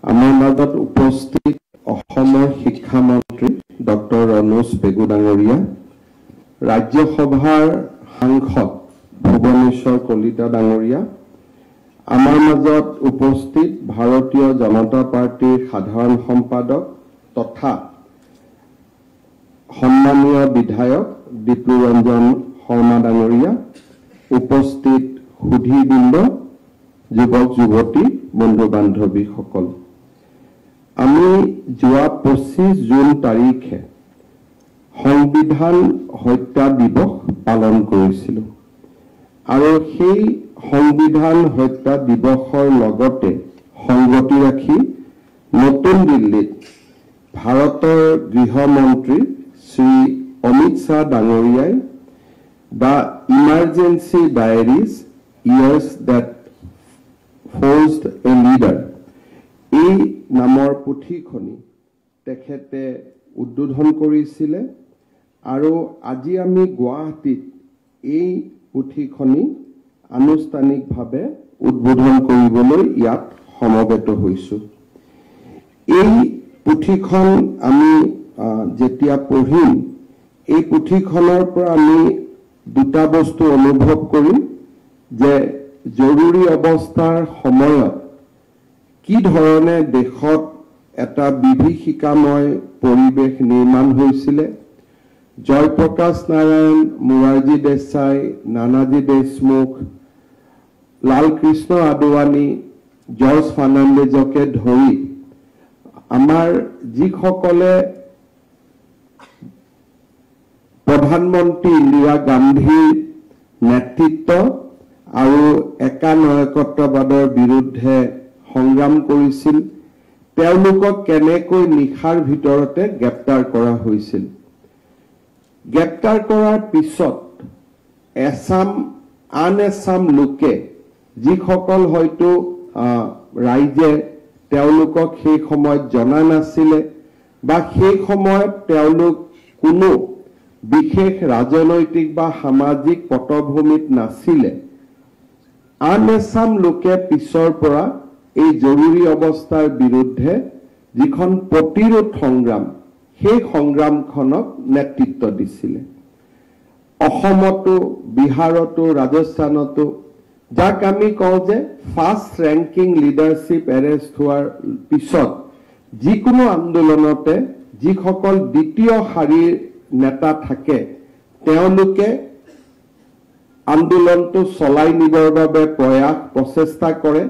আমাৰ মাজত উপস্থিত অসমৰ শিক্ষামন্ত্ৰী ডক্টৰ ৰণোজ পেগু ডাঙৰীয়া, ৰাজ্যসভাৰ সাংসদ ভুৱনেশ্বৰ কলিতা ডাঙৰীয়া, আমাৰ মাজত উপস্থিত ভাৰতীয় জনতা পাৰ্টিৰ সাধাৰণ সম্পাদক তথা সন্মানীয় বিধায়ক দীপ্লুৰঞ্জন শৰ্মা ডাঙৰীয়া, উপস্থিত সুধীবৃন্দ, যুৱক যুৱতী, বন্ধু বান্ধৱীসকল, আমি যোৱা 25 জুন তাৰিখে সংবিধান হত্যা দিৱস পালন কৰিছিলোঁ আৰু সেই সংবিধান হত্যা দিৱসৰ লগতে সংগতি ৰাখি নতুন দিল্লীত ভাৰতৰ গৃহমন্ত্ৰী শ্ৰী অমিত শ্বাহ ডাঙৰীয়াই the emergency diaries years that forged a leader এই নামৰ পুথিখনি তেখেতে উদ্বোধন কৰিছিলে আৰু আজি আমি গুৱাহাটীত এই পুথিখনি আনুষ্ঠানিকভাৱে উদ্বোধন কৰিবলৈ ইয়াত সমবেত হৈছোঁ। এই পুথিখন আমি যেতিয়া পঢ়িম, এই পুথিখনৰ পৰা আমি দুটা বস্তু অনুভৱ কৰিম যে জৰুৰী অৱস্থাৰ সময়ত কি ধৰণে দেশত এটা বিভীষিকাময় পৰিৱেশ নিৰ্মাণ হৈছিলে। জয়প্ৰকাশ নাৰায়ণ, মোৰাৰজী দেশাই, নানাজী দেশমুখ, লালকৃষ্ণ আদৱানী, জৰ্জ ফাৰ্ণাণ্ডেজকে ধৰি আমাৰ যিসকলে প্ৰধানমন্ত্ৰী ইন্দিৰা গান্ধীৰ নেতৃত্ব আৰু একানায়কত্ববাদৰ বিৰুদ্ধে সংগ্ৰাম কৰিছিল, তেওঁলোকক কেনেকৈ নিশাৰ ভিতৰতে গ্ৰেপ্তাৰ কৰা হৈছিল। গ্ৰেপ্তাৰ কৰাৰ পিছত আন এছাম লোকে, যিসকল হয়তো ৰাইজে তেওঁলোকক সেই সময়ত জনা নাছিলে বা সেই সময়ত তেওঁলোক কোনো বিশেষ ৰাজনৈতিক বা সামাজিক পটভূমিত নাছিলে, আন এছাম লোকে পিছৰ পৰা এই জৰুৰী অৱস্থাৰ বিৰুদ্ধে যিখন প্ৰতিৰোধ সংগ্ৰাম, সেই সংগ্ৰামখনক নেতৃত্ব দিছিলে। অসমতো, বিহাৰতো, ৰাজস্থানতো, যাক আমি কওঁ যে ফাৰ্ষ্ট ৰেংকিং লিডাৰশ্বিপ এৰেষ্ট হোৱাৰ পিছত যিকোনো আন্দোলনতে যিসকল দ্বিতীয় শাৰীৰ নেতা থাকে, তেওঁলোকে আন্দোলনটো চলাই নিবৰ বাবে প্ৰচেষ্টা কৰে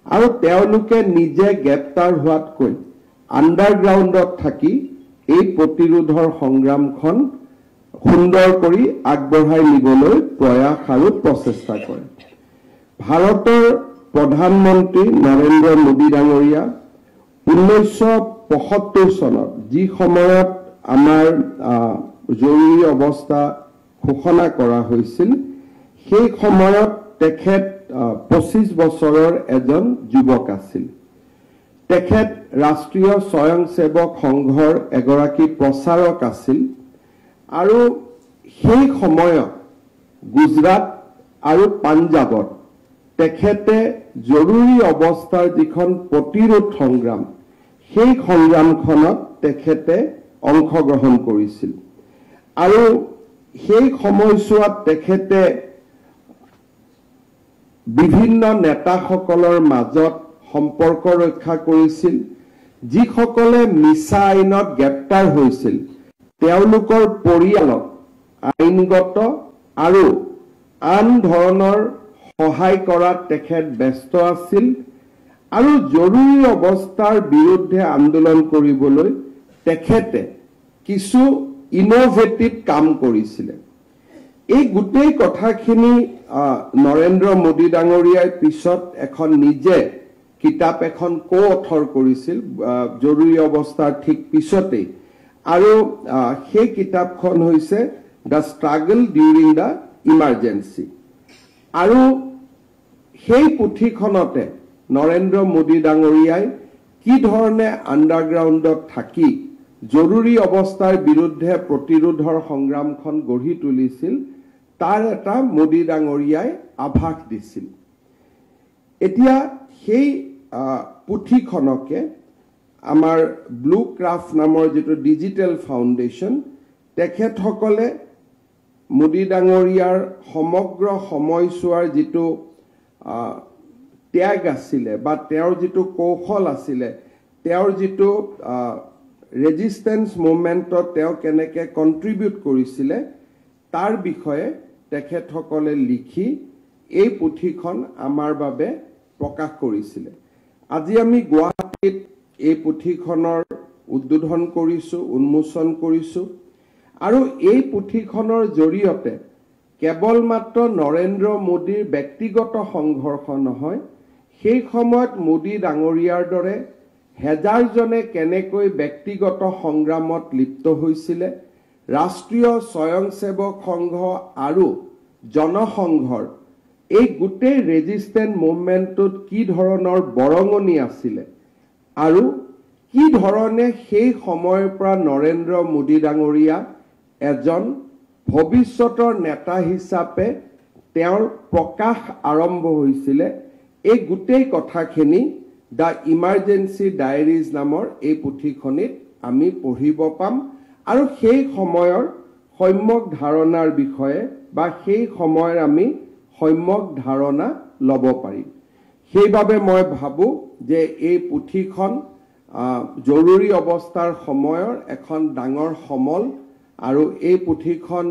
আৰু তেওঁলোকে নিজে গ্ৰেপ্তাৰ হোৱাতকৈ আণ্ডাৰগ্ৰাউণ্ডত থাকি এই প্ৰতিৰোধৰ সংগ্ৰামখন সুন্দৰ কৰি আগবঢ়াই নিবলৈ প্ৰয়াস আৰু প্ৰচেষ্টা কৰে। ভাৰতৰ প্ৰধানমন্ত্ৰী নৰেন্দ্ৰ মোদী ডাঙৰীয়া 1975 চনত যি সময়ত আমাৰ জৰুৰী অৱস্থা ঘোষণা কৰা হৈছিল, সেই সময়ত তেখেত 25 বছৰৰ এজন যুৱক আছিল। তেখেত ৰাষ্ট্ৰীয় স্বয়ংসেৱক সংঘৰ এগৰাকী প্ৰচাৰক আছিল আৰু সেই সময়ত গুজৰাট আৰু পাঞ্জাৱত তেখেতে জৰুৰী অৱস্থাৰ যিখন প্ৰতিৰোধ সংগ্ৰাম, সেই সংগ্ৰামখনত তেখেতে অংশগ্ৰহণ কৰিছিল আৰু সেই সময়ছোৱাত তেখেতে বিভিন্ন নেতাসকলৰ মাজত সম্পৰ্ক ৰক্ষা কৰিছিল। যিসকলে মিছা আইনত গ্ৰেপ্তাৰ হৈছিল, তেওঁলোকৰ পৰিয়ালক আইনগত আৰু আন ধৰণৰ সহায় কৰাত তেখেত ব্যস্ত আছিল আৰু জৰুৰী অৱস্থাৰ বিৰুদ্ধে আন্দোলন কৰিবলৈ তেখেতে কিছু ইনোভেটিভ কাম কৰিছিলে। এই গোটেই কথাখিনি নৰেন্দ্ৰ মোদী ডাঙৰীয়াই পিছত এখন নিজে কিতাপ এখন অথৰ কৰিছিল জৰুৰী অৱস্থাৰ ঠিক পিছতেই, আৰু সেই কিতাপখন হৈছে the struggle during the emergency. আৰু সেই পুথিখনতে নৰেন্দ্ৰ মোদী ডাঙৰীয়াই কি ধৰণে আণ্ডাৰগ্ৰাউণ্ডত থাকি জৰুৰী অৱস্থাৰ বিৰুদ্ধে প্ৰতিৰোধৰ সংগ্ৰামখন গঢ়ি তুলিছিল, তাৰ এটা মোদী ডাঙৰীয়াই আভাস দিছিল। এতিয়া সেই পুথিখনকে আমাৰ ব্লু ক্ৰাফ্ট নামৰ যেটো ডিজিটেল ফাউণ্ডেশ্যন তেখেতসকলে মোদী ডাঙৰীয়াৰ সমগ্ৰ সময়ছোৱাৰ যেটো ত্যাগ আছিলে বা তেওঁৰ যেটো কৌশল আছিলে তেওঁৰ যেটো ৰেজিষ্টেন্স মুভমেণ্টত তেওঁ কেনেকৈ কন্ট্ৰিবিউট কৰিছিলে তাৰ বিষয়ে তেখেতসকলে লিখি এই পুথিখন আমাৰ বাবে প্ৰকাশ কৰিছিলে আজি আমি গুৱাহাটীত এই পুথিখনৰ উদ্বোধন কৰিছো উন্মোচন কৰিছো আৰু এই পুথিখনৰ জৰিয়তে কেৱল মাত্ৰ নৰেন্দ্ৰ মোদীৰ ব্যক্তিগত সংঘৰ্ষ নহয় সেই সময়ত মোদী ডাঙৰীয়াৰ দৰে হেজাৰজনে কেনেকৈ ব্যক্তিগত সংগ্ৰামত লিপ্ত হৈছিলে ৰাষ্ট্ৰীয় স্বয়ংসেৱক সংঘ আৰু জনসংঘৰ এই গোটেই ৰেজিষ্টেন্ট মুভমেণ্টত কি ধৰণৰ বৰঙণি আছিলে আৰু কি ধৰণে সেই সময়ৰ পৰা নৰেন্দ্ৰ মোদী ডাঙৰীয়া এজন ভৱিষ্যতৰ নেতা হিচাপে তেওঁৰ প্ৰকাশ আৰম্ভ হৈছিলে এই গোটেই কথাখিনি দ্য ইমাৰ্জেন্সি ডায়েৰিজ নামৰ এই পুথিখনিত আমি পঢ়িব পাম আৰু সেই সময়ৰ সম্যক ধাৰণাৰ বিষয়ে বা সেই সময়ৰ আমি সম্যক ধাৰণা ল'ব পাৰিম সেইবাবে মই ভাবো যে এই পুথিখন জৰুৰী অৱস্থাৰ সময়ৰ এখন ডাঙৰ সমল আৰু এই পুথিখন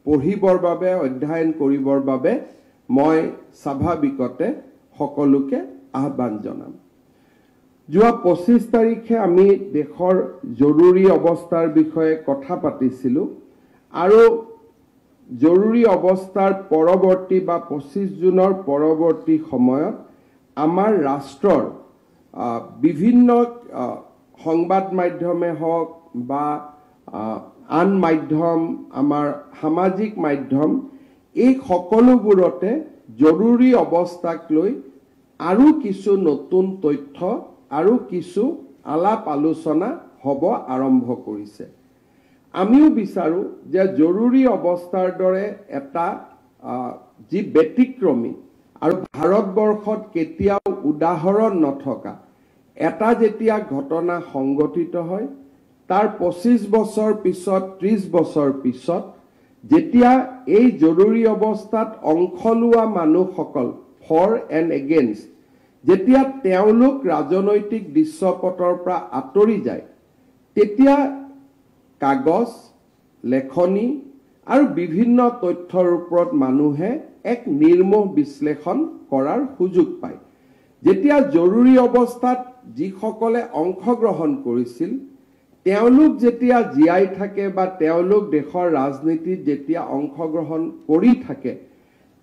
পঢ়িবৰ বাবে অধ্যয়ন কৰিবৰ বাবে মই স্বাভাৱিকতে সকলোকে আহ্বান জনাম যোৱা 25 তাৰিখে আমি দেশৰ জৰুৰী অৱস্থাৰ বিষয়ে কথা পাতিছিলো আৰু জৰুৰী অৱস্থাৰ পৰৱৰ্তী বা 25 জুনৰ পৰৱৰ্তী সময়ত আমাৰ ৰাষ্ট্ৰৰ বিভিন্ন সংবাদ মাধ্যমে হওক বা আন মাধ্যম আমাৰ সামাজিক মাধ্যম এই সকলোবোৰতে জৰুৰী অৱস্থাক লৈ আৰু কিছু নতুন তথ্য আৰু কিছু আলাপ আলোচনা হ'ব আৰম্ভ কৰিছে আমিও বিচাৰো যে জৰুৰী অৱস্থাৰ দৰে এটা যি ব্যতিক্ৰমী আৰু ভাৰতবৰ্ষত কেতিয়াও উদাহৰণ নথকা এটা যেতিয়া ঘটনা সংঘটিত হয় তাৰ 25 বছৰ পিছত 30 বছৰ পিছত যেতিয়া এই জৰুৰী অৱস্থাত অংশ লোৱা মানুহসকল ফৰ এণ্ড এগেইনষ্ট যেতিয়া তেওঁলোক ৰাজনৈতিক দৃশ্যপটৰ পৰা আঁতৰি যায় তেতিয়া কাগজ লেখনি আৰু বিভিন্ন তথ্যৰ ওপৰত মানুহে এক নিৰ্মোহ বিশ্লেষণ কৰাৰ সুযোগ পায় যেতিয়া জৰুৰী অৱস্থাত যিসকলে অংশগ্ৰহণ কৰিছিল তেওঁলোক যেতিয়া জীয়াই থাকে বা তেওঁলোক দেশৰ ৰাজনীতিত যেতিয়া অংশগ্ৰহণ কৰি থাকে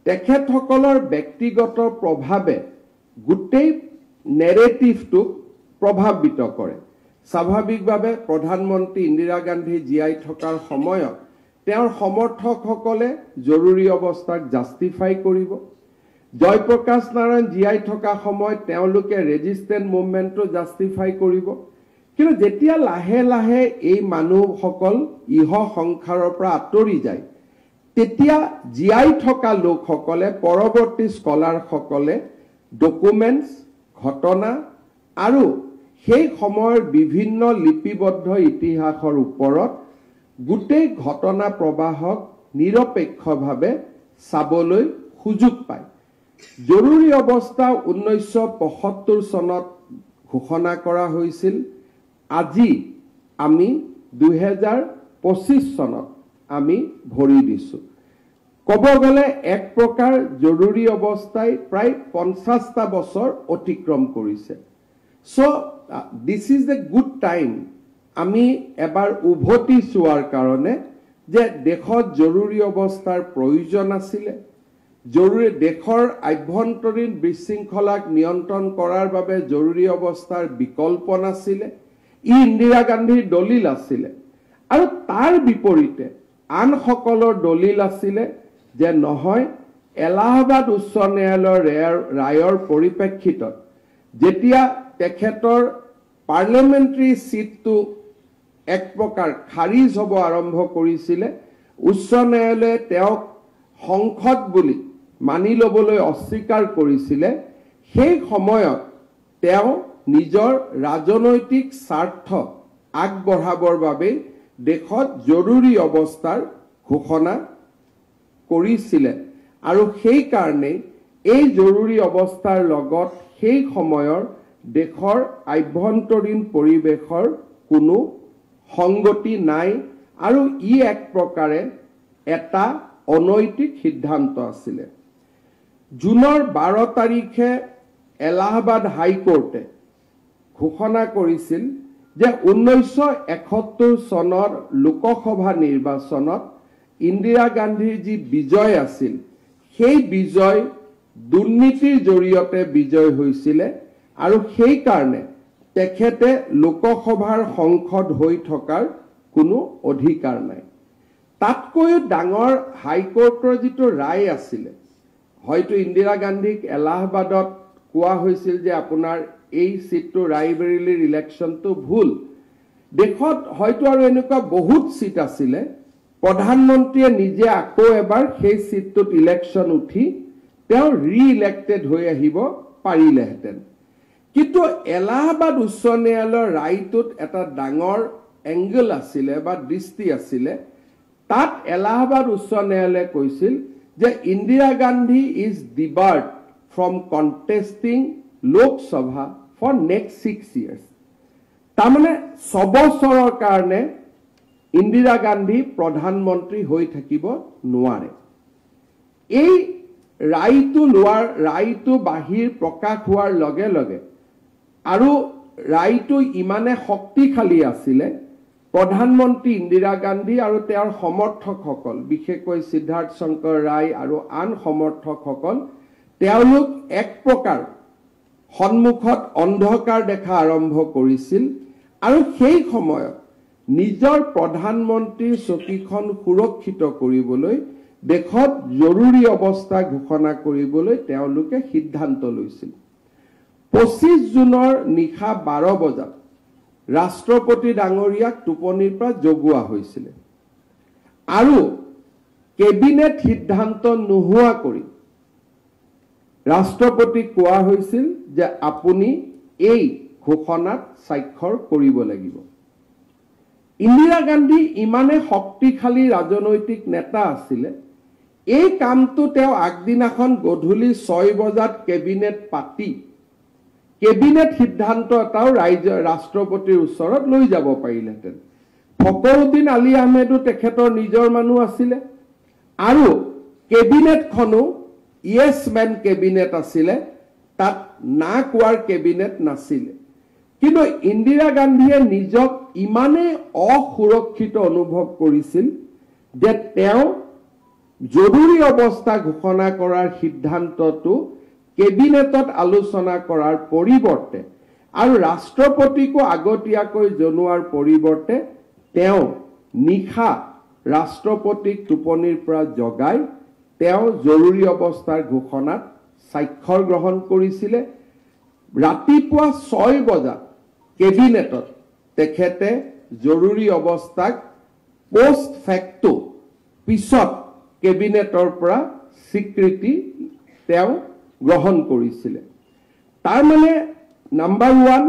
তেখেতসকলৰ ব্যক্তিগত প্ৰভাৱে গোটেই নেৰেটিভটোক প্ৰভাৱিত কৰে স্বাভাৱিকভাৱে প্ৰধানমন্ত্ৰী ইন্দিৰা গান্ধী জীয়াই থকাৰ সময়ত তেওঁৰ সমৰ্থকসকলে জৰুৰী অৱস্থাক জাষ্টিফাই কৰিব জয়প্ৰকাশ নাৰায়ণ জীয়াই থকা সময়ত তেওঁলোকে ৰেজিষ্টেন্ট মুভমেণ্টটো জাষ্টিফাই কৰিব কিন্তু যেতিয়া লাহে লাহে এই মানুহসকল ইহ সংসাৰৰ পৰা আঁতৰি যায় তেতিয়া জীয়াই থকা লোকসকলে পৰৱৰ্তী স্কলাৰসকলে ডকুমেণ্টছ ঘটনা আৰু সেই সময়ৰ বিভিন্ন লিপিবদ্ধ ইতিহাসৰ ওপৰত গোটেই ঘটনা প্ৰবাহক নিৰপেক্ষভাৱে চাবলৈ সুযোগ পায় জৰুৰী অৱস্থা 1975 চনত ঘোষণা কৰা হৈছিল আজি আমি 2025 চনত আমি ভৰি দিছো কব গলে এক প্ৰকাৰ জৰুৰী অৱস্থাই প্ৰায় 50টা বছৰ অতিক্ৰম কৰিছে so this is a good time আমি এবাৰ উভতি চোৱাৰ কাৰণে যে দেশত জৰুৰী অৱস্থাৰ প্ৰয়োজন আছিল জৰুৰী দেশৰ আভ্যন্তৰীণ বিশৃংখলাক নিয়ন্ত্ৰণ কৰাৰ বাবে জৰুৰী অৱস্থাৰ বিকল্প নাছিল ই ইন্দিৰা গান্ধীৰ দলিল আছিল আৰু তাৰ বিপৰীতে আন সকলৰ দলিল আছিল যে নহয় এলাহাবাদ উচ্চ ন্যায়ালয়ৰ ৰায়ৰ পৰিপ্ৰেক্ষিতত যেতিয়া তেখেতৰ পাৰ্লামেণ্টাৰী সিটটো এক প্ৰকাৰ খাৰিজ হ'ব আৰম্ভ কৰিছিল উচ্চ ন্যায়ালয়ে তেওঁক সংসদ বুলি মানি লবলৈ অস্বীকাৰ কৰিছিল সেই সময়ত তেওঁ নিজৰ ৰাজনৈতিক স্বাৰ্থ আগবঢ়াবৰ বাবে দেশত জৰুৰী অৱস্থাৰ ঘোষণা কৰিছিল আৰু সেই কাৰণে এই জৰুৰী অৱস্থাৰ লগত সেই সময়ৰ দেশৰ আভ্যন্তৰীণ পৰিৱেশৰ কোনো সংগতি নাই আৰু ই এক প্ৰকাৰে এটা অনৈতিক সিদ্ধান্ত আছিল। জুনৰ 12 তাৰিখে এলাহাবাদ হাইকোৰ্টে ঘোষণা কৰিছিল যে 1971 চনৰ লোকসভা নিৰ্বাচনত ইন্দিৰা গান্ধীৰ যি বিজয় আছিল সেই বিজয় দুৰ্নীতিৰ জৰিয়তে বিজয় হৈছিল আৰু সেই কাৰণে তেখেতে লোকসভাৰ সংসদ হৈ থকাৰ কোনো অধিকাৰ নাই। তাতকৈও ডাঙৰ হাইকোৰ্টৰ যিটো ৰায় আছিল, হয়তো ইন্দিৰা গান্ধীক এলাহাবাদত কোৱা হৈছিল যে আপোনাৰ এই সিটটো ৰায়বেৰেলীৰ ইলেকশ্যনটো ভুল। দেশত হয়তো আৰু এনেকুৱা বহুত সিট আছিল, প্ৰধানমন্ত্ৰীয়ে নিজে আকৌ এবাৰ সেই সিটটোত ইলেকশ্যন উঠি তেওঁ ৰি-ইলেক্টেড হৈ আহিব পাৰিলেহেঁতেন। কিন্তু এলাহাবাদ উচ্চ ন্যায়ালয়ৰ ৰায়টোত এটা ডাঙৰ এংগল আছিল বা দৃষ্টি আছিল। তাত এলাহাবাদ উচ্চ ন্যায়ালয়ে কৈছিল যে Indira Gandhi is debarred from contesting Lok Sabha for next 6 years। তাৰমানে 6 বছৰৰ কাৰণে ইন্দিৰা গান্ধী প্ৰধানমন্ত্ৰী হৈ থাকিব নোৱাৰে। এই ৰায়টো বাহিৰ প্ৰকাশ হোৱাৰ লগে লগে আৰু ৰায়টো ইমানে শক্তিশালী আছিলে, প্ৰধানমন্ত্ৰী ইন্দিৰা গান্ধী আৰু তেওঁৰ সমৰ্থকসকল, বিশেষকৈ সিদ্ধাৰ্থ শংকৰ ৰায় আৰু আন সমৰ্থকসকল, তেওঁলোক এক প্ৰকাৰ সন্মুখত অন্ধকাৰ দেখা আৰম্ভ কৰিছিল আৰু সেই সময়ত নিজৰ প্ৰধানমন্ত্ৰীৰ চকীখন সুৰক্ষিত কৰিবলৈ দেশত জৰুৰী অৱস্থা ঘোষণা কৰিবলৈ তেওঁলোকে সিদ্ধান্ত লৈছিল। 25 জুনৰ নিশা 12 বজাত ৰাষ্ট্ৰপতি ডাঙৰীয়াক টোপনিৰ পৰা জগোৱা হৈছিল আৰু কেবিনেট সিদ্ধান্ত নোহোৱা কৰি ৰাষ্ট্ৰপতিক কোৱা হৈছিল যে আপুনি এই ঘোষণাত স্বাক্ষৰ কৰিব লাগিব। ইন্দিৰা গান্ধী ইমানে শক্তিশালী ৰাজনৈতিক নেতা আছিল, এই কামটো তেওঁ আগদিনাখন গধূলি 6 বজাত কেবিনেট পাতি কেবিনেট সিদ্ধান্ত এটাও ৰাষ্ট্ৰপতিৰ ওচৰত লৈ যাব পাৰিলেহেঁতেন। ফখৰুদ্দিন আলী আহমেদো তেখেতৰ নিজৰ মানুহ আছিলে আৰু কেবিনেটখনো ইয়েছ মেন কেবিনেট আছিলে, তাত না কোৱাৰ কেবিনেট নাছিলে। কিন্তু ইন্দিৰা গান্ধীয়ে নিজক ইমানেই অসুৰক্ষিত অনুভৱ কৰিছিল যে তেওঁ জৰুৰী অৱস্থা ঘোষণা কৰাৰ সিদ্ধান্তটো কেবিনেটত আলোচনা কৰাৰ পৰিৱৰ্তে আৰু ৰাষ্ট্ৰপতিকো আগতীয়াকৈ জনোৱাৰ পৰিৱৰ্তে তেওঁ নিশা ৰাষ্ট্ৰপতিক টোপনিৰ পৰা জগাই তেওঁ জৰুৰী অৱস্থাৰ ঘোষণাত স্বাক্ষৰ গ্ৰহণ কৰিছিল। ৰাতিপুৱা 6 বজাত কেবিনেটত তেখেতে জৰুৰী অৱস্থাক পোষ্ট ফেক্টো পিছত কেবিনেটৰ পৰা স্বীকৃতি তেওঁ গ্ৰহণ কৰিছিল। তাৰ মানে নাম্বাৰ 1,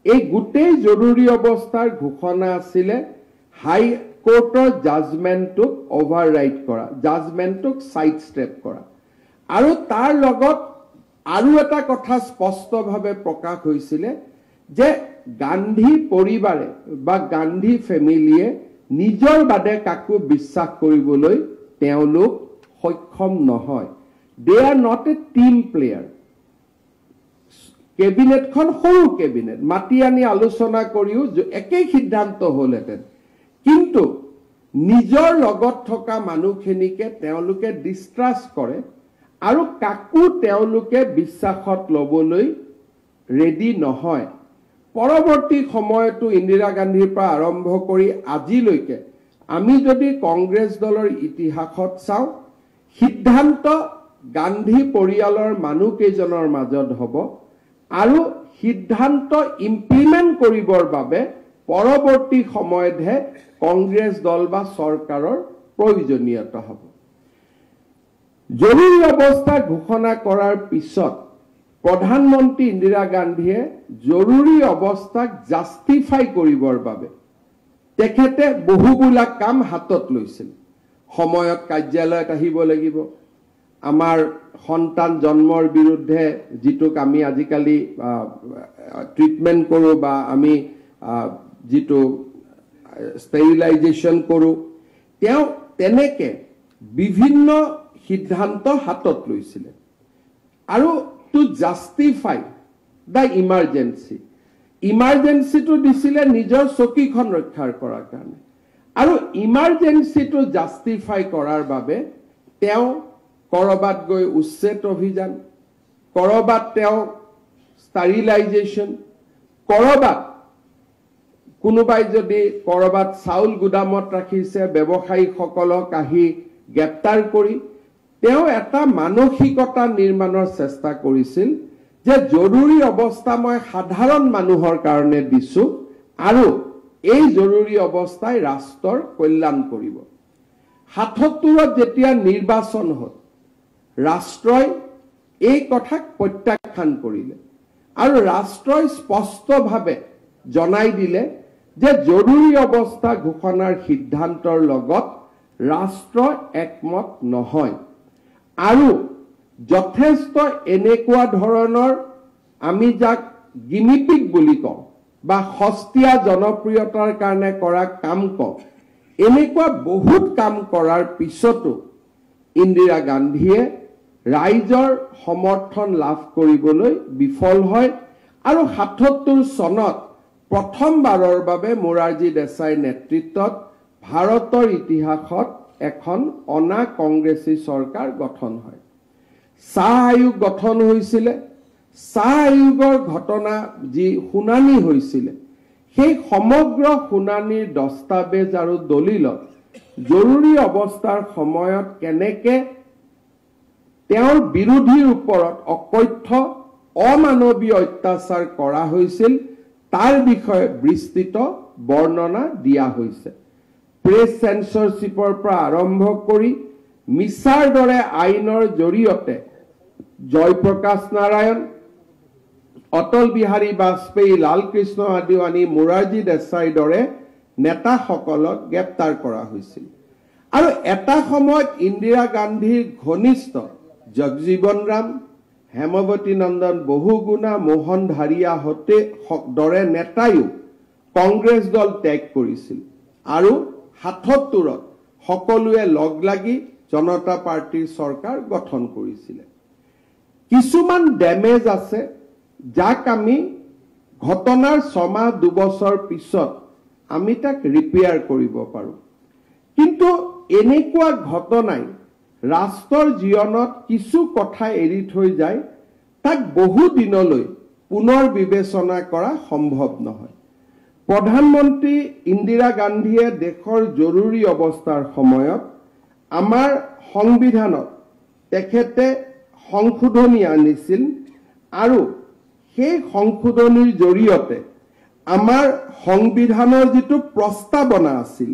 এই গোটেই জৰুৰী অৱস্থাৰ ঘোষণা আছিল হাইকোৰ্টৰ জাজমেণ্টটোক অভাৰৰাইড কৰা, জাজমেণ্টটোক সাইড ষ্টেপ কৰা। আৰু তাৰ লগত আৰু এটা কথা স্পষ্টভাৱে প্ৰকাশ হৈছিল যে গান্ধী পৰিবাৰে বা গান্ধী ফেমিলিয়ে নিজৰ বাদে কাকো বিশ্বাস কৰিবলৈ তেওঁলোক সক্ষম নহয়। They are not a team player. কেবিনেটখন সৰু কেবিনেট, মাতি আনি আলোচনা কৰিও একেই সিদ্ধান্ত হ'লহেঁতেন, কিন্তু নিজৰ লগত থকা মানুহখিনিকে তেওঁলোকে ডিষ্ট্ৰাষ্ট কৰে আৰু কাকো তেওঁলোকে বিশ্বাসত ল'বলৈ ৰেডি নহয়। পৰৱৰ্তী সময়তো ইন্দিৰা গান্ধীৰ পৰা আৰম্ভ কৰি আজিলৈকে আমি যদি কংগ্ৰেছ দলৰ ইতিহাসত চাওঁ, সিদ্ধান্ত গান্ধী পৰিয়ালৰ মানুহকেইজনৰ মাজত হ'ব আৰু সিদ্ধান্ত ইমপ্লিমেণ্ট কৰিবৰ বাবে পৰৱৰ্তী সময়তহে কংগ্ৰেছ দল বা চৰকাৰৰ প্ৰয়োজনীয়তা হ'ব। জৰুৰী অৱস্থা ঘোষণা কৰাৰ পিছত প্ৰধানমন্ত্ৰী ইন্দিৰা গান্ধীয়ে জৰুৰী অৱস্থাক জাষ্টিফাই কৰিবৰ বাবে তেখেতে বহুবিলাক কাম হাতত লৈছিল সময়ত কাৰ্যালয়ত আহিব লাগিব আমাৰ সন্তান জন্মৰ বিৰুদ্ধে যিটোক আমি আজিকালি ট্ৰিটমেন্ট কৰো বা আমি যিটো ষ্টেৰিলাইজেশ্যন কৰো তেওঁ তেনেকে বিভিন্ন সিদ্ধান্ত হাতত লৈছিল আৰু টু জাষ্টিফাই দ্য ইমাৰ্জেঞ্চিটো দিছিলে নিজৰ চকীখন ৰক্ষাৰ কৰাৰ কাৰণে আৰু ইমাৰ্জেঞ্চিটো জাষ্টিফাই কৰাৰ বাবে তেওঁ কৰবাত গৈ উচ্ছেদ অভিযান কৰবাত তেওঁ ষ্টেৰিলাইজেশ্যন কৰবাত কোনোবাই যদি কৰবাত চাউল গুদামত ৰাখিছে ব্যৱসায়ীসকলক আহি গ্ৰেপ্তাৰ কৰি তেওঁ এটা মানসিকতা নিৰ্মাণৰ চেষ্টা কৰিছিল যে জৰুৰী অৱস্থা মই সাধাৰণ মানুহৰ কাৰণে দিছো আৰু এই জৰুৰী অৱস্থাই ৰাষ্ট্ৰৰ কল্যাণ কৰিব ৭৭ত যেতিয়া নিৰ্বাচন হ'ল ৰাষ্ট্ৰই এই কথাক প্ৰত্যাখ্যান কৰিলে আৰু ৰাষ্ট্ৰই স্পষ্টভাৱে জনাই দিলে যে জৰুৰী অৱস্থা ঘোষণাৰ সিদ্ধান্তৰ লগত ৰাষ্ট্ৰ একমত নহয় আৰু যথেষ্ট এনেকুৱা ধৰণৰ আমি যাক গিমিপিক বুলি কওঁ বা সস্তীয়া জনপ্ৰিয়তাৰ কাৰণে কৰা কাম কওঁ এনেকুৱা বহুত কাম কৰাৰ পিছতো ইন্দিৰা গান্ধীয়ে ৰাইজৰ সমৰ্থন লাভ কৰিবলৈ বিফল হয় আৰু ৭৭ চনত প্ৰথমবাৰৰ বাবে মোৰাৰজী দেশাইৰ নেতৃত্বত ভাৰতৰ ইতিহাসত এখন অনা কংগ্ৰেছী চৰকাৰ গঠন হয় চাহ আয়োগ গঠন হৈছিল চাহ আয়োগৰ ঘটনা যি শুনানি হৈছিল সেই সমগ্ৰ শুনানিৰ দস্তাবেজ আৰু দলিলত জৰুৰী অৱস্থাৰ সময়ত কেনেকে তেওঁৰ বিৰোধীৰ ওপৰত অকথ্য অমানৱীয় অত্যাচাৰ কৰা হৈছিল তাৰ বিষয়ে বিস্তৃত বৰ্ণনা দিয়া হৈছে প্ৰেছ সেন্সৰশ্বিপৰ পৰা আৰম্ভ কৰি মিছাৰ দৰে আইনৰ জৰিয়তে জয়প্ৰকাশ নাৰায়ণ অটল বিহাৰী বাজপেয়ী লালকৃষ্ণ আদৱানী মোৰাৰজী দেশাইৰ দৰে নেতাসকলক গ্ৰেপ্তাৰ কৰা হৈছিল আৰু এটা সময়ত ইন্দিৰা গান্ধীৰ ঘনিষ্ঠ জগজীৱন ৰাম হেমৱতী নন্দন বহুগুণা মোহন ধাৰিয়াহঁতে দৰে নেতায়ো কংগ্ৰেছ দল ত্যাগ কৰিছিল আৰু ৭৭ত সকলোৱে লগ লাগি জনতা পাৰ্টিৰ চৰকাৰ গঠন কৰিছিল কিছুমান ডেমেজ আছে যাক আমি ঘটনাৰ ৬ মাহ ২ বছৰ পিছত আমি তাক ৰিপেয়াৰ কৰিব পাৰো কিন্তু এনেকুৱা ঘটনাই ৰাষ্ট্ৰৰ জীৱনত কিছু কথা এৰি থৈ যায় তাক বহু দিনলৈ পুনৰ বিবেচনা কৰা সম্ভৱ নহয় প্ৰধানমন্ত্ৰী ইন্দিৰা গান্ধীয়ে দেশৰ জৰুৰী অৱস্থাৰ সময়ত আমাৰ সংবিধানত তেখেতে সংশোধনী আনিছিল আৰু সেই সংশোধনীৰ জৰিয়তে আমাৰ সংবিধানৰ যিটো প্ৰস্তাৱনা আছিল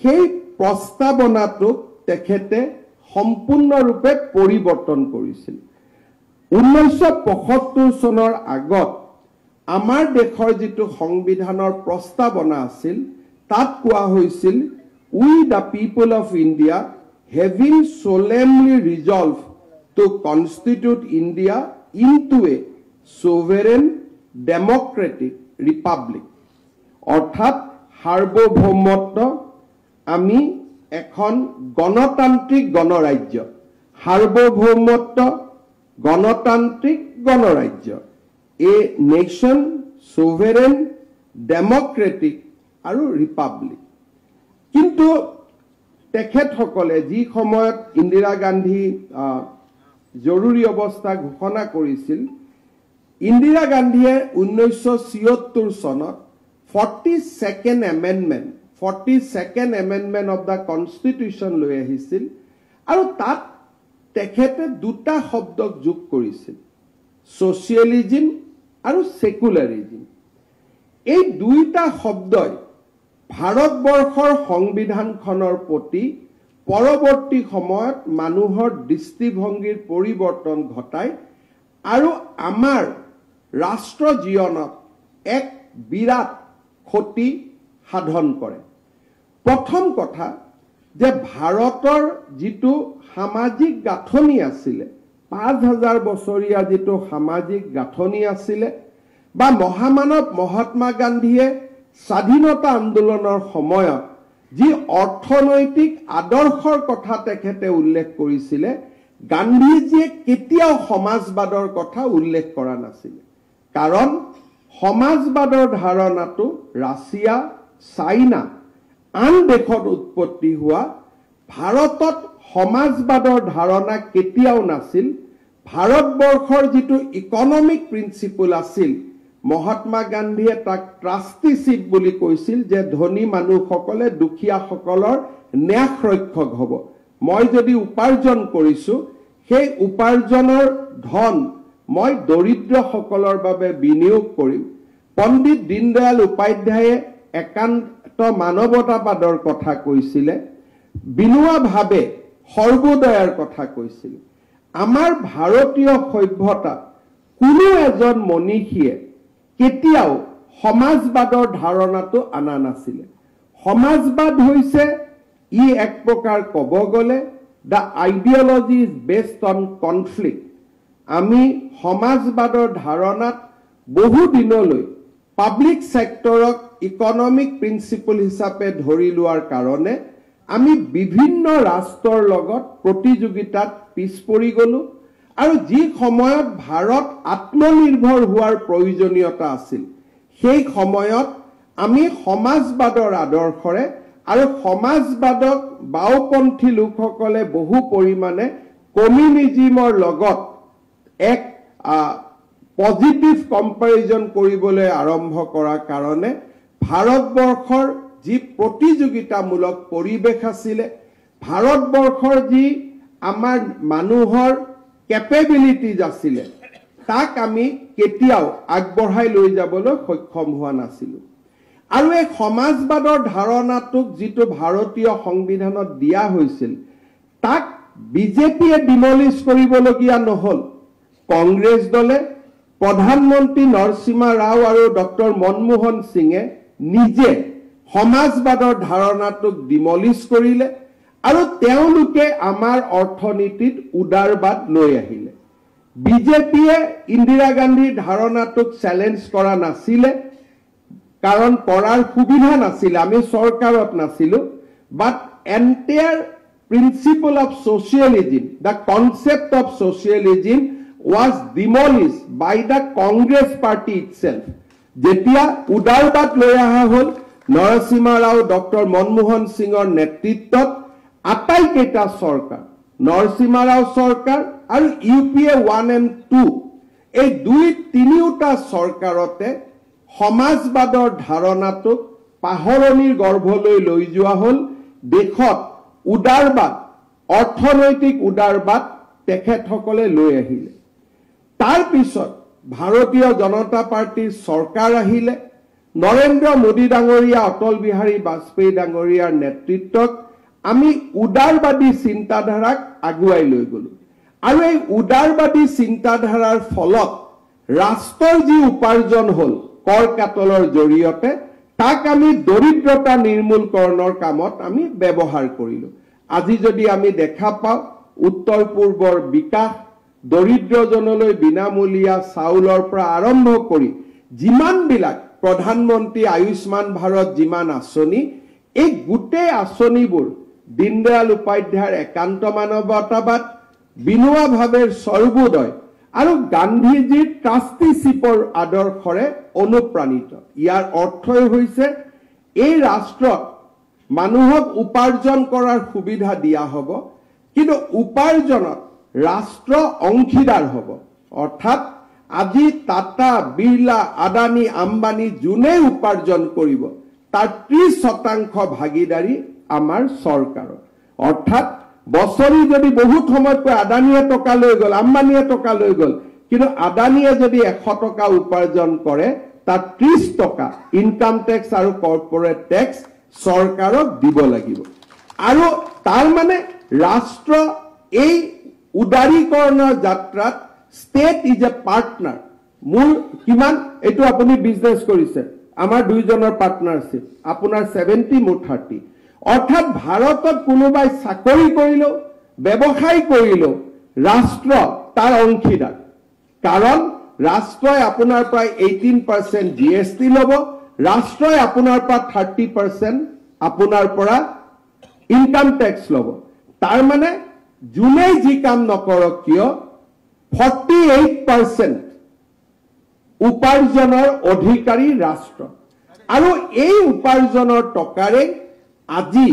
সেই প্ৰস্তাৱনাটোক তেখেতে সম্পূৰ্ণৰূপে পৰিৱৰ্তন কৰিছিল ১৯৭৫ চনৰ আগত আমাৰ দেশৰ যিটো সংবিধানৰ প্ৰস্তাৱনা আছিল তাত কোৱা হৈছিল we the people of India having solemnly resolved to constitute India into a sovereign democratic republic অৰ্থাৎ সাৰ্বভৌমত্ব আমি এখন গণতান্ত্ৰিক গণৰাজ্য সাৰ্বভৌমত্ব গণতান্ত্ৰিক গণৰাজ্য এ নেশ্যন sovereign democratic আৰু ৰিপাব্লিক কিন্তু তেখেতসকলে যি সময়ত ইন্দিৰা গান্ধী জৰুৰী অৱস্থা ঘোষণা কৰিছিল ইন্দিৰা গান্ধীয়ে ১৯৭৬ চনত 42nd amendment of the constitution লৈ আহিছিল আৰু তাত তেখেতে দুটা শব্দক যোগ কৰিছিল সোশিয়েলিজম আৰু সেকুলাৰিজম এই দুইটা শব্দই ভাৰতবৰ্ষৰ সংবিধানখনৰ প্ৰতি পৰৱৰ্তী সময়ত মানুহৰ দৃষ্টিভংগীৰ পৰিৱৰ্তন ঘটাই আৰু আমাৰ ৰাষ্ট্ৰ জীৱনত এক বিৰাট ক্ষতি সাধন কৰে। প্ৰথম কথা যে ভাৰতৰ যিটো সামাজিক গাঁথনি আছিলে 5000 বছৰীয়া যিটো সামাজিক গাঁথনি আছিলে বা মহামানৱ মহাত্মা গান্ধীয়ে স্বাধীনতা আন্দোলনৰ সময়ত যি অৰ্থনৈতিক আদৰ্শৰ কথা তেখেতে উল্লেখ কৰিছিলে গান্ধীজীয়ে কেতিয়াও সমাজবাদৰ কথা উল্লেখ কৰা নাছিল। কাৰণ সমাজবাদৰ ধাৰণাটো ৰাছিয়া চাইনা আন দেশত উৎপত্তি হোৱা, ভাৰতত সমাজবাদৰ ধাৰণা কেতিয়াও নাছিল। ভাৰতবৰ্ষৰ যিটো ইকনমিক প্ৰিন্সিপল আছিল মহাত্মা গান্ধীয়ে তাক ট্ৰাষ্টিশ্বিপ বুলি কৈছিল যে ধনী মানুহসকলে দুখীয়াসকলৰ ন্যাস ৰক্ষক হ'ব। মই যদি উপাৰ্জন কৰিছো সেই উপাৰ্জনৰ ধন মই দৰিদ্ৰসকলৰ বাবে বিনিয়োগ কৰিম। পণ্ডিত দীনদয়াল উপাধ্যায়ে একান্ত মানৱতাবাদৰ কথা কৈছিলে, বিনুৱাভাৱে সৰ্বোদয়ৰ কথা কৈছিল। আমাৰ ভাৰতীয় সভ্যতা কোনো এজন মনীষীয়ে কেতিয়াও সমাজবাদৰ ধাৰণাটো আনা নাছিলে। সমাজবাদ হৈছে ই এক প্ৰকাৰ ক'ব গ'লে the ideology is based on conflict. আমি সমাজবাদৰ ধাৰণাত বহু দিনলৈ পাব্লিক সেক্টৰক ইকনমিক প্ৰিন্সিপল হিচাপে ধৰি লোৱাৰ কাৰণে আমি বিভিন্ন ৰাষ্ট্ৰৰ লগত প্ৰতিযোগিতাত পিছ পৰি গলো আৰু যি সময়ত ভাৰত আত্মনিৰ্ভৰ হোৱাৰ প্ৰয়োজনীয়তা আছিল সেই সময়ত আমি সমাজবাদৰ আদৰ্শৰে আৰু সমাজবাদক বাওপন্থী লোকসকলে বহু পৰিমাণে কমিউনিজমৰ লগত এক পজিটিভ কম্পেৰিজন কৰিবলৈ আৰম্ভ কৰাৰ কাৰণে ভাৰতবৰ্ষৰ যি প্ৰতিযোগিতামূলক পৰিৱেশ আছিলে, ভাৰতবৰ্ষৰ যি আমাৰ মানুহৰ কেপেবিলিটিজ আছিলে তাক আমি কেতিয়াও আগবঢ়াই লৈ যাবলৈ সক্ষম হোৱা নাছিলো। আৰু এই সমাজবাদৰ ধাৰণাটোক যিটো ভাৰতীয় সংবিধানত দিয়া হৈছিল তাক বিজেপিয়ে ডিমলিছ কৰিবলগীয়া নহল। কংগ্ৰেছ দলে প্ৰধানমন্ত্ৰী নৰসিংহ ৰাও আৰু ডক্টৰ মনমোহন সিঙে নিজে সমাজবাদৰ ধাৰণাটোক ডিমলিছ কৰিলে আৰু তেওঁলোকে আমাৰ অৰ্থনীতিত উদাৰবাদ লৈ আহিলে। বিজেপিয়ে ইন্দিৰা গান্ধীৰ ধাৰণাটোক চেলেঞ্জ কৰা নাছিলে, কাৰণ কৰাৰ সুবিধা নাছিলে, আমি চৰকাৰত নাছিলো। But entire principle of socialism, the concept of socialism was demolished by the Congress party itself. যেতিয়া উদাৰবাদ লৈ অহা হ'ল নৰসিংহ ৰাও ডক্টৰ মনমোহন সিঙৰ নেতৃত্বত আটাইকেইটা চৰকাৰ, নৰসিংহ ৰাও চৰকাৰ আৰু UPA 1 and 2, এই তিনিওটা চৰকাৰতে সমাজবাদৰ ধাৰণাটোক পাহৰণিৰ গৰ্ভলৈ লৈ যোৱা হ'ল। দেশত উদাৰবাদ, অৰ্থনৈতিক উদাৰবাদ তেখেতসকলে লৈ আহিলে। তাৰ পিছত ভাৰতীয় জনতা পাৰ্টিৰ চৰকাৰ আহিলে, নৰেন্দ্ৰ মোদী ডাঙৰীয়া, অটল বিহাৰী বাজপেয়ী ডাঙৰীয়াৰ নেতৃত্বত আমি উদাৰবাদী চিন্তাধাৰাক আগুৱাই লৈ গলো। আৰু এই উদাৰবাদী চিন্তাধাৰাৰ ফলত ৰাষ্ট্ৰৰ যি উপাৰ্জন হ'ল কৰ কাটলৰ জৰিয়তে তাক আমি দৰিদ্ৰতা নিৰ্মূলকৰণৰ কামত আমি ব্যৱহাৰ কৰিলো। আজি যদি আমি দেখা পাওঁ উত্তৰ পূৰ্বৰ বিকাশ, দৰিদ্ৰজনলৈ বিনামূলীয়া চাউলৰ পৰা আৰম্ভ কৰি যিমানবিলাক প্ৰধানমন্ত্ৰী আয়ুষ্মান ভাৰত যিমান আঁচনি, এই গোটেই আঁচনিবোৰ দীনদয়াল উপাধ্যায়ৰ একান্ত মানৱতাবাদ, বিনোৱা ভাৱেৰ সৰ্বোদয় আৰু গান্ধীজীৰ ট্ৰাষ্টিশ্বিপৰ আদৰ্শৰে অনুপ্ৰাণিত। ইয়াৰ অৰ্থই হৈছে এই ৰাষ্ট্ৰত মানুহক উপাৰ্জন কৰাৰ সুবিধা দিয়া হ'ব, কিন্তু উপাৰ্জনত ৰাষ্ট্ৰ অংশীদাৰ হ'ব। অৰ্থাৎ আজি টাটা, বিৰলা, আদানী, আম্বানী যোনে উপাৰ্জন কৰিব তাৰ 30% ভাগিদাৰী আমাৰ চৰকাৰৰ। অৰ্থাৎ বছৰি যদি বহুত সময়তকৈ আদানীয়ে টকা লৈ গ'ল, আম্বানীয়ে টকা লৈ গ'ল, কিন্তু আদানীয়ে যদি 100 টকা উপাৰ্জন কৰে তাত 30 টকা ইনকাম টেক্স আৰু কৰ্পোৰেট টেক্স চৰকাৰক দিব লাগিব। আৰু তাৰ মানে ৰাষ্ট্ৰ এই উদাৰীকৰণৰ যাত্ৰাত state is a partner. Mul kiman etu apuni business korise. Amar duijoner partnership. Apunar 70 mur 30. Orthat Bharatot kunubai sakori korilo, bebokhai korilo, rashtra tar onkhidar. Karon rashtroi apunar prai 18% GST lobo, rashtroi apunar pa 30% apunar pora income tax lobo. Tar mane junei ji kam nokorok kiyo 48% উপাৰ্জনৰ অধিকাৰী ৰাষ্ট্ৰ আৰু এই উপাৰ্জনৰ টকাৰে আজি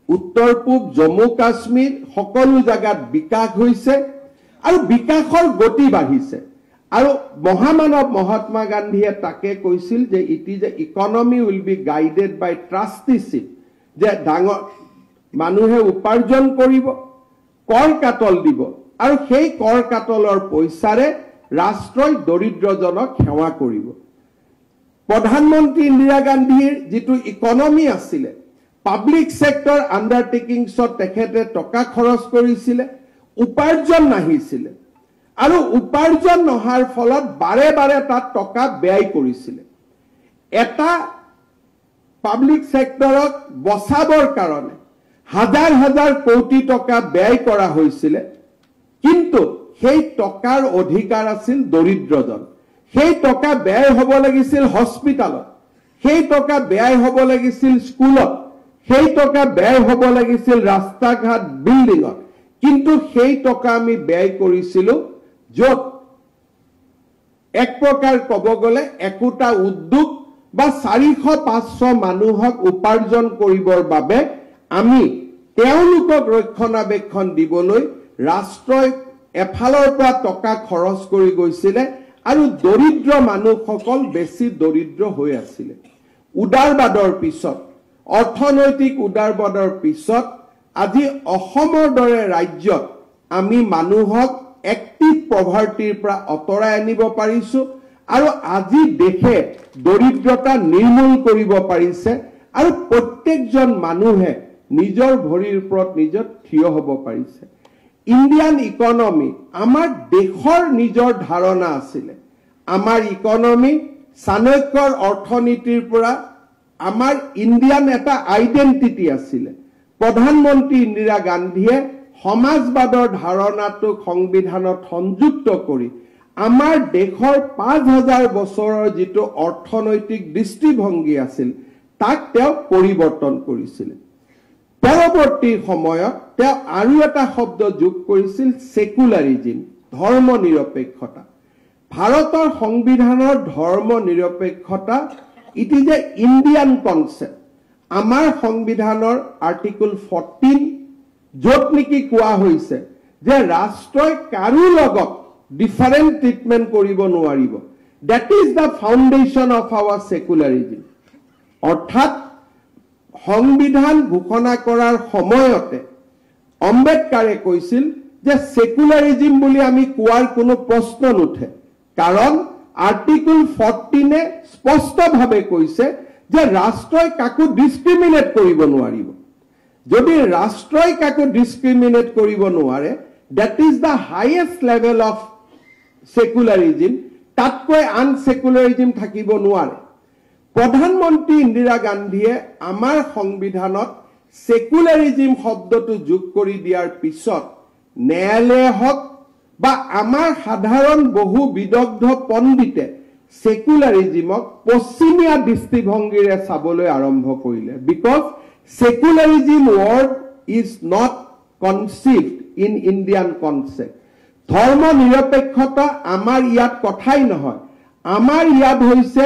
উত্তৰ পূব জম্মু কাশ্মীৰ সকলো জায়গাত বিকাশ হৈছে আৰু বিকাশৰ গতি বাঢ়িছে আৰু মহামানৱ মহাত্মা গান্ধীয়ে তাকে কৈছিল যে it is a economy will be guided by trusteeship যে ডাঙৰ মানুহে উপাৰ্জন কৰিব কৰ কাটল দিব আৰু সেই কৰ কাটলৰ পইচাৰে ৰাষ্ট্ৰই দৰিদ্ৰজনক সেৱা কৰিব প্ৰধানমন্ত্ৰী ইন্দিৰা গান্ধীৰ যেটো ইকনমি আছিল পাব্লিক সেক্টৰ আন্ডাৰটেকিংছত তেখেতে টকা খৰচ কৰিছিল উপাৰ্জন নাহিছিল আৰু উপাৰ্জন নহাৰ ফলত বাৰে বাৰে তাত টকা ব্যয় কৰিছিল এটা পাব্লিক সেক্টৰক বচাবৰ কাৰণে হাজাৰ হাজাৰ কোটি টকা ব্যয় কৰা হৈছিল কিন্তু সেই টকাৰ অধিকাৰ আছিল দৰিদ্ৰজন সেই টকা ব্যয় হ'ব লাগিছিল হস্পিটালত সেই টকা ব্যয় হ'ব লাগিছিল স্কুলত সেই টকা ব্যয় হ'ব লাগিছিল ৰাস্তা ঘাট বিল্ডিংত কিন্তু সেই টকা আমি ব্যয় কৰিছিলো যত এক প্ৰকাৰ কব গলে একোটা উদ্যোগ বা 400-500 মানুহক উপাৰ্জন কৰিবৰ বাবে আমি তেওঁলোকক ৰক্ষণাবেক্ষণ দিবলৈ ৰাষ্ট্ৰই এফালৰ পৰা টকা খৰচ কৰি গৈছিল আৰু দৰিদ্ৰ মানুহসকল বেছি দৰিদ্ৰ হৈ আছিল উদাৰবাদৰ পিছত অৰ্থনৈতিক উদাৰবাদৰ পিছত আজি অসমৰ দৰে ৰাজ্যত আমি মানুহক এক্টিভ পভাৰ্টিৰ পৰা অতৰাই আনিব পাৰিছো আৰু আজি দেশে দৰিদ্ৰতা নিৰ্মূল কৰিব পাৰিছে আৰু প্ৰত্যেকজন মানুহে নিজৰ ভৰিৰ ওপৰত নিজৰ থিয় হ'ব পাৰিছে ইন্ডিয়ান ইকনমি আমাৰ দেশৰ নিজৰ ধাৰণা আছিল আমাৰ ইকনমি চাণক্যৰ অৰ্থনীতিৰ পৰা আমাৰ ইন্ডিয়ান এটা আইডেন্টিটি আছিল প্ৰধানমন্ত্ৰী ইন্দিৰা গান্ধীয়ে সমাজবাদৰ ধাৰণাটোক সংবিধানত সংযুক্ত কৰি আমাৰ দেশৰ 5000 বছৰৰ যেটো অৰ্থনৈতিক দৃষ্টিভংগী আছিল তাক তেওঁ পৰিৱৰ্তন কৰিছিল পৰৱৰ্তী সময়ত তেওঁ আৰু এটা শব্দ যোগ কৰিছিল সেকুলাৰিজম ধৰ্ম নিৰপেক্ষতা ভাৰতৰ সংবিধানৰ ধৰ্ম নিৰপেক্ষতা it is a Indian concept আমাৰ সংবিধানৰ আৰ্টিকল 14 যত নেকি কোৱা হৈছে যে ৰাষ্ট্ৰই কাৰো লগত ডিফাৰেন্ট ট্ৰিটমেন্ট কৰিব নোৱাৰিব that is the foundation of our secularism অৰ্থাৎ সংবিধান ঘোষণা কৰাৰ সময়তে আম্বেদকাৰে কৈছিল যে সেকুলাৰিজম বুলি আমি কোৱাৰ কোনো প্ৰশ্ন নুঠে কাৰণ আৰ্টিকল 14 এ স্পষ্টভাৱে কৈছে যে ৰাষ্ট্ৰই কাকো ডিসক্ৰিমিনেট কৰিব নোৱাৰিব যদি ৰাষ্ট্ৰই কাকো ডিসক্ৰিমিনেট কৰিব নোৱাৰে that is the highest level of secularism তাতকৈ আনসেকুলাৰিজম থাকিব নোৱাৰে প্ৰধানমন্ত্ৰী ইন্দিৰা গান্ধীয়ে আমাৰ সংবিধানত সেকুলাৰিজম শব্দটো যোগ কৰি দিয়াৰ পিছত ন্যায়ালয় হক বা আমাৰ সাধাৰণ বহু বিদগ্ধ পণ্ডিতে সেকুলাৰিজমক পশ্চিমীয়া দৃষ্টিভংগীৰে চাবলৈ আৰম্ভ কৰিলে because secularism word is not conceived in Indian concept ধৰ্ম নিৰপেক্ষতা আমাৰ ইয়াত কথাই নহয় আমাৰ ইয়াত হৈছে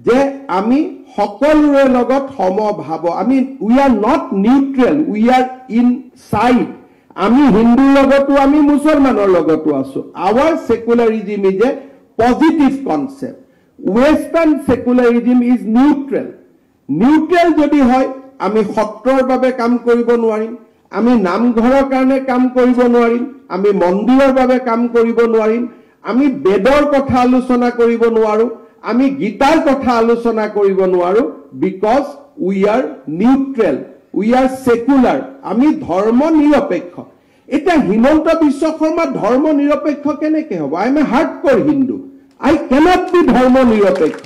যে আমি সকলোৰে লগত সমভাৱ আমি we are not neutral we are inside আমি হিন্দুৰ লগতো আমি মুছলমানৰ লগতো আছো our secularism is a positive concept western secularism is neutral যদি হয় আমি সত্ৰৰ বাবে কাম কৰিব নোৱাৰিম আমি নামঘৰৰ কাৰণে কাম কৰিব নোৱাৰিম আমি মন্দিৰৰ বাবে কাম কৰিব নোৱাৰিম আমি বেদৰ কথা আলোচনা কৰিব নোৱাৰো আমি গীতাৰ কথা আলোচনা কৰিব নোৱাৰো because we R neutral we are secular আমি ধৰ্ম নিৰপেক্ষ এটা হিমন্ত বিশ্ব শৰ্মা ধৰ্ম নিৰপেক্ষ কেনেকে হ'ব? I am a hardcore Hindu, I cannot be ধৰ্ম নিৰপেক্ষ।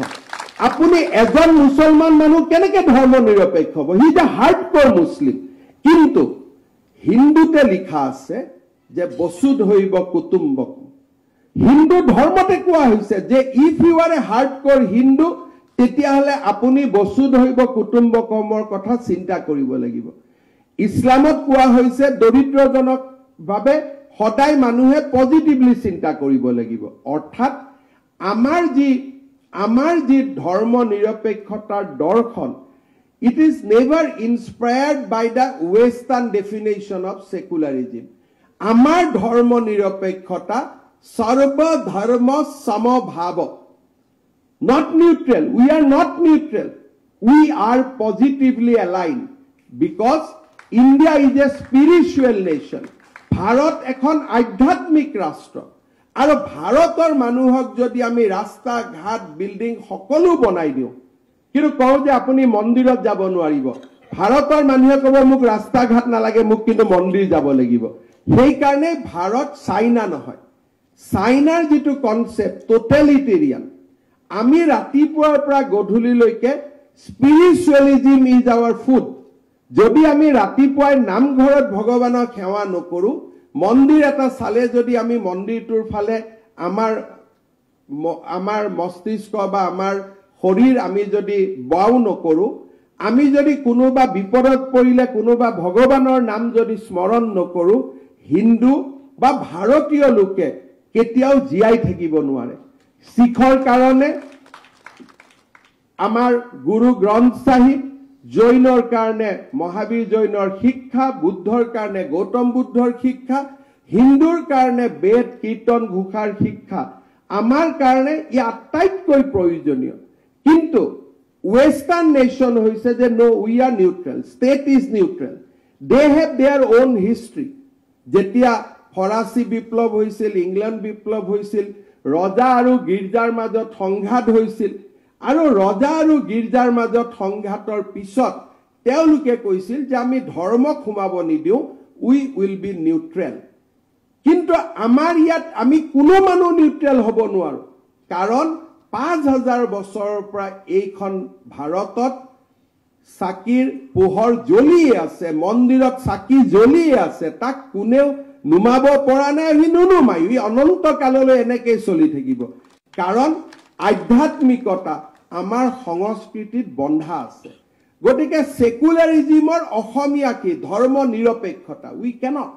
আপুনি এজন মুছলমান মানুহ কেনেকে ধৰ্ম নিৰপেক্ষ হ'ব? হি ইজ এ হাৰ্ডক'ৰ মুছলিম। কিন্তু হিন্দুতে লিখা আছে যে বসুধৈব কুটুম্বকম। হিন্দু ধৰ্মতে কোৱা হৈছে যে if U R A hardcore Hindu, তেতিয়াহ'লে আপুনি বসুধৈব কুটুম্বকমৰ কথা চিন্তা কৰিব লাগিব। ইছলামত কোৱা হৈছে দৰিদ্ৰজনক বাবে সদায় মানুহে পজিটিভলি চিন্তা কৰিব লাগিব। অৰ্থাৎ আমাৰ যি ধৰ্ম নিৰপেক্ষতাৰ দৰ্শন, it is never inspired by the western definition of secularism. Amar dharma nirapekhota sarva dharma samabhava, not neutral. We are not neutral. We are positively aligned because India is a spiritual nation. Bharat ekhon adhyatmik rashtra. Aro Bharator manuhok jodi ami rasta ghat building hokolu banai diu, কিন্তু কওঁ যে আপুনি মন্দিৰত যাব নোৱাৰিব, ভাৰতৰ মানুহে ক'ব মোক ৰাস্তা ঘাট নালাগে, মোক কিন্তু মন্দিৰ যাব লাগিব। সেইকাৰণে ভাৰত চাইনা নহয়। চাইনাৰ যিটো কনচেপ্ট টোটেলিটেৰিয়ান, আমি ৰাতিপুৱাৰ পৰা গধূলিলৈকে স্পিৰিচুৱেলিজিম ইজ আৱাৰ ফুড। যদি আমি ৰাতিপুৱাই নামঘৰত ভগৱানক সেৱা নকৰোঁ, মন্দিৰ এটা চালে যদি আমি মন্দিৰটোৰ ফালে আমাৰ মস্তিষ্ক বা আমাৰ শৰীৰ আমি যদি বাও নকৰোঁ, আমি যদি কোনোবা বিপদত পৰিলে কোনোবা ভগৱানৰ নাম যদি স্মৰণ নকৰোঁ, হিন্দু বা ভাৰতীয় লোকে কেতিয়াও জীয়াই থাকিব নোৱাৰে। শিখৰ কাৰণে আমাৰ গুৰু গ্ৰন্থ চাহিব, জৈনৰ কাৰণে মহাবীৰ জৈনৰ শিক্ষা, বুদ্ধৰ কাৰণে গৌতম বুদ্ধৰ শিক্ষা, হিন্দুৰ কাৰণে বেদ কীৰ্তন ঘোষাৰ শিক্ষা, আমাৰ কাৰণে ই আটাইতকৈ প্ৰয়োজনীয়। কিন্তু ওয়েস্টার্ন নেশন হইছে যে no we are neutral, state is neutral, they have their own history. যেতিয়া ফরাসি বিপ্লৱ হৈছিল, ইংল্যান্ড বিপ্লৱ হৈছিল, ৰজা আৰু গীৰ্জাৰ মাজত সংঘাত হৈছিল, আৰু ৰজা আৰু গীৰ্জাৰ মাজত সংঘাতৰ পিছত তেওঁলোকে কৈছিল যে আমি ধৰ্মক সোমাব নিদিওঁ, উই উইল বি নিউট্ৰেল। কিন্তু আমাৰ ইয়াত আমি কোনো মানুহ নিউট্ৰেল হ'ব নোৱাৰো, কাৰণ 5000 বছৰৰ পৰা এইখন ভাৰতত চাকিৰ পোহৰ জ্বলিয়ে আছে, মন্দিৰত চাকি জ্বলিয়ে আছে, তাক কোনেও নুমাব পৰা নাই, ই নুনুমাই, ই অনন্ত কাললৈ এনেকৈ চলি থাকিব। কাৰণ আধ্যাত্মিকতা আমাৰ সংস্কৃতিত বন্ধা আছে। গতিকে সেকুলাৰিজিমৰ অসমীয়া কি? ধৰ্ম নিৰপেক্ষতা। উই কেনট।